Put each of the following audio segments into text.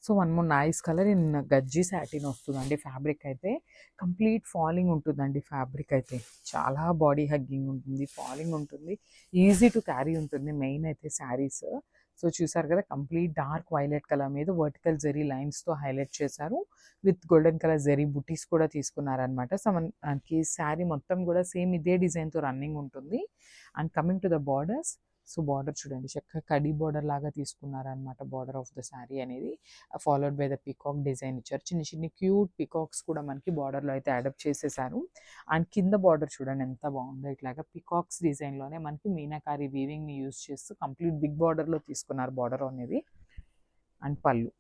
So one more nice colour in గజ్జి satin వస్తుందండి. Fabric అయితే కంప్లీట్ ఫాలింగ్ ఉంటుందండి. ఫ్యాబ్రిక్ అయితే చాలా బాడీ హగ్గింగ్ ఉంటుంది, ఫాలింగ్ ఉంటుంది, ఈజీ టు క్యారీ ఉంటుంది మెయిన్ అయితే శారీస్. సో చూసారు కదా, కంప్లీట్ డార్క్ వైలెట్ కలర్ మీద వర్టికల్ జెరీ లైన్స్తో హైలైట్ చేశారు. విత్ గోల్డెన్ కలర్ జెరీ బుటీస్ కూడా తీసుకున్నారనమాట. సో మనకి శారీ మొత్తం కూడా సేమ్ ఇదే డిజైన్తో రన్నింగ్ ఉంటుంది. And coming to the borders, so border చూడండి, చక్కగా కడి బార్డర్ లాగా తీసుకున్నారనమాట. బార్డర్ ఆఫ్ ద శారీ అనేది followed by the peacock design ఇచ్చారు. చిన్న చిన్న క్యూట్ పికాక్స్ కూడా మనకి బార్డర్లో అయితే అడాప్ట్ చేసేసారు. అండ్ కింద బార్డర్ చూడండి ఎంత బాగుందో, ఇట్లాగా పికాక్స్ డిజైన్లోనే మనకి మీనాకారి వీవింగ్ని యూస్ చేస్తూ కంప్లీట్ బిగ్ బార్డర్లో తీసుకున్నారు బార్డర్ అనేది. అండ్ పళ్ళు,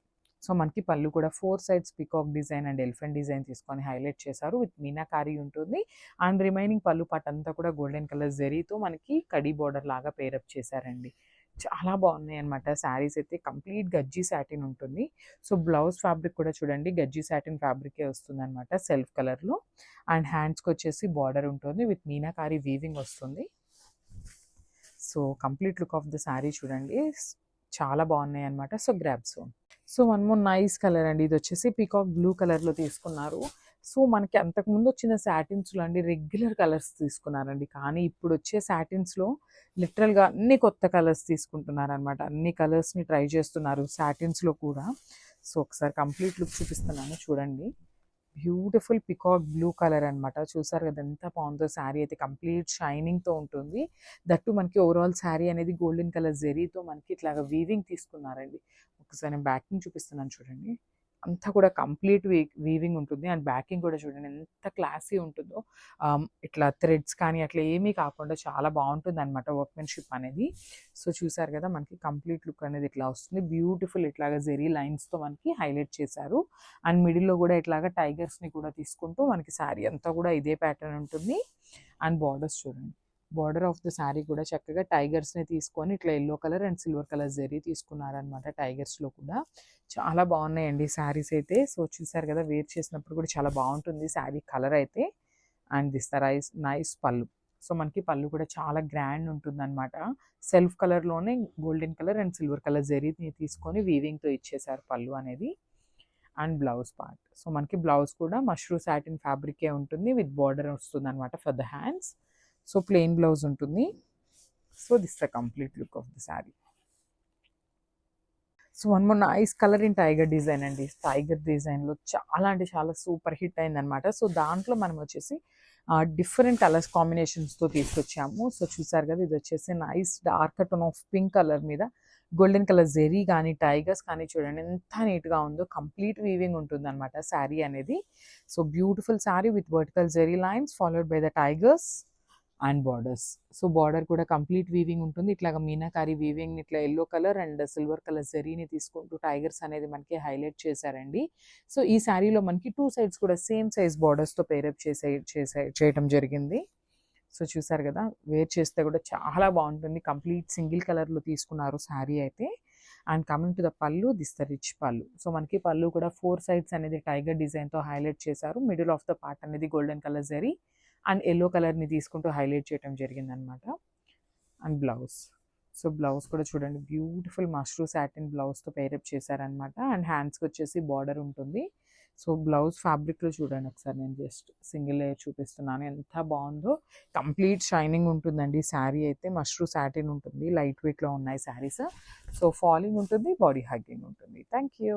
సో మనకి పళ్ళు కూడా 4 sides peacock design and elephant design తీసుకొని హైలైట్ చేశారు. విత్ మీనాకారి ఉంటుంది. అండ్ రిమైనింగ్ పళ్ళు పాట అంతా కూడా గోల్డెన్ కలర్ జెరీతో మనకి కడి బార్డర్ లాగా పేరప్ చేశారండి. చాలా బాగున్నాయి అనమాట శారీస్ అయితే. కంప్లీట్ గజ్జి సాటిన్ ఉంటుంది. సో బ్లౌజ్ ఫ్యాబ్రిక్ కూడా చూడండి, గజ్జి సాటిన్ ఫ్యాబ్రికే వస్తుంది అనమాట, సెల్ఫ్ కలర్లో. అండ్ హ్యాండ్స్కి వచ్చేసి బార్డర్ ఉంటుంది, విత్ మీనాకారి వీవింగ్ వస్తుంది. So complete look of the sari చూడండి, చాలా బాగున్నాయి అనమాట. So grab zone. So one more nice colour అండి, ఇది వచ్చేసి పీకాక్ బ్లూ కలర్లో తీసుకున్నారు. సో మనకి అంతకుముందు వచ్చిన సాటిన్స్లో అండి రెగ్యులర్ కలర్స్ తీసుకున్నారండి, కానీ ఇప్పుడు వచ్చే సాటిన్స్లో లిటరల్గా అన్ని కొత్త కలర్స్ తీసుకుంటున్నారనమాట. అన్ని కలర్స్ని ట్రై చేస్తున్నారు సాటిన్స్లో కూడా. సో ఒకసారి కంప్లీట్ లుక్ చూపిస్తున్నాను చూడండి. బ్యూటిఫుల్ పికాక్ బ్లూ కలర్ అనమాట. చూసారు కదా ఎంత బాగుందో. శారీ అయితే కంప్లీట్ షైనింగ్తో ఉంటుంది. దట్టు మనకి ఓవరాల్ శారీ అనేది గోల్డెన్ కలర్ జెరీతో మనకి ఇట్లాగా వీవింగ్ తీసుకున్నారండి. ఒకసారి నేను బ్యాకింగ్ చూపిస్తున్నాను చూడండి, అంతా కూడా కంప్లీట్ వీవింగ్ ఉంటుంది. అండ్ బ్యాకింగ్ కూడా చూడండి ఎంత క్లాసీ ఉంటుందో. ఇట్లా థ్రెడ్స్ కానీ అట్లా ఏమీ కాకుండా చాలా బాగుంటుంది అనమాట వర్క్మెన్షిప్ అనేది. సో చూసారు కదా, మనకి కంప్లీట్ లుక్ అనేది ఇట్లా వస్తుంది. బ్యూటిఫుల్ ఇట్లాగా జెరీ లైన్స్తో మనకి హైలైట్ చేశారు. అండ్ మిడిల్లో కూడా ఇట్లాగా టైగర్స్ని కూడా తీసుకుంటూ మనకి శారీ అంతా కూడా ఇదే ప్యాటర్న్ ఉంటుంది. అండ్ బార్డర్స్ చూడండి, బార్డర్ ఆఫ్ ద శారీ కూడా చక్కగా టైగర్స్ని తీసుకొని ఇట్లా yellow colour and silver colour zari తీసుకున్నారనమాట. టైగర్స్లో కూడా చాలా బాగున్నాయండి శారీస్ అయితే. సో చూసారు కదా, వేర్ చేసినప్పుడు కూడా చాలా బాగుంటుంది శారీ కలర్ అయితే. And this the nice pallu. So మనకి పళ్ళు కూడా చాలా గ్రాండ్ ఉంటుంది అనమాట. సెల్ఫ్ కలర్లోనే golden colour and silver colour జెరీని తీసుకొని వీవింగ్తో ఇచ్చేసారు పళ్ళు అనేది. అండ్ బ్లౌజ్ పార్ట్, సో మనకి బ్లౌజ్ కూడా మష్రూ సాటిన్ ఫ్యాబ్రికే ఉంటుంది, విత్ బార్డర్ వస్తుంది అనమాట for the hands. So plain blouse ఉంటుంది. So this the complete look of the sari. So one more nice colour in tiger design అండి. టైగర్ డిజైన్లో చాలా అంటే చాలా సూపర్ హిట్ అయిందనమాట. సో దాంట్లో మనం వచ్చేసి డిఫరెంట్ కలర్స్ కాంబినేషన్స్తో తీసుకొచ్చాము. సో చూసారు కదా, ఇది వచ్చేసి nice dark tone of pink colour మీద గోల్డెన్ కలర్ జెరీ కానీ టైగర్స్ కానీ చూడండి ఎంత నీట్గా ఉందో. కంప్లీట్ వీవింగ్ ఉంటుంది అనమాట శారీ అనేది. So beautiful sari with vertical zari lines followed by the tigers and borders. So border కూడా కంప్లీట్ వీవింగ్ ఉంటుంది. ఇట్లాగా మీనాకారి వీవింగ్ ఇట్లా yellow colour and silver colour జెరీని తీసుకుంటూ టైగర్స్ అనేది మనకి హైలైట్ చేశారండి. సో ఈ శారీలో మనకి 2 సైడ్స్ కూడా సేమ్ సైజ్ బార్డర్స్తో పేరప్ చేయడం జరిగింది. సో చూసారు కదా, వేర్ చేస్తే కూడా చాలా బాగుంటుంది. కంప్లీట్ సింగిల్ కలర్లో తీసుకున్నారు శారీ అయితే. అండ్ కమింగ్ టు ద పళ్ళు, దిస్ ద రిచ్ పళ్ళు. సో మనకి పళ్ళు కూడా 4 సైడ్స్ అనేది టైగర్ డిజైన్తో హైలైట్ చేశారు. మిడిల్ ఆఫ్ ద పార్ట్ అనేది గోల్డెన్ కలర్ జెరీ అండ్ ఎల్లో కలర్ని తీసుకుంటూ హైలైట్ చేయడం జరిగిందనమాట. అండ్ బ్లౌజ్, సో బ్లౌజ్ కూడా చూడండి బ్యూటిఫుల్ మష్రూ సాటిన్ బ్లౌజ్తో పేరప్ చేశారనమాట. అండ్ హ్యాండ్స్కి వచ్చేసి బార్డర్ ఉంటుంది. సో బ్లౌజ్ ఫ్యాబ్రిక్లో చూడండి ఒకసారి, నేను జస్ట్ సింగిల్ లేయర్ చూపిస్తున్నాను ఎంత బాగుందో. కంప్లీట్ షైనింగ్ ఉంటుందండి శారీ అయితే. మష్రూ సాటిన్ ఉంటుంది, లైట్ వెయిట్లో ఉన్నాయి శారీస్. సో ఫాలింగ్ ఉంటుంది, బాడీ హగ్గింగ్ ఉంటుంది. Thank you.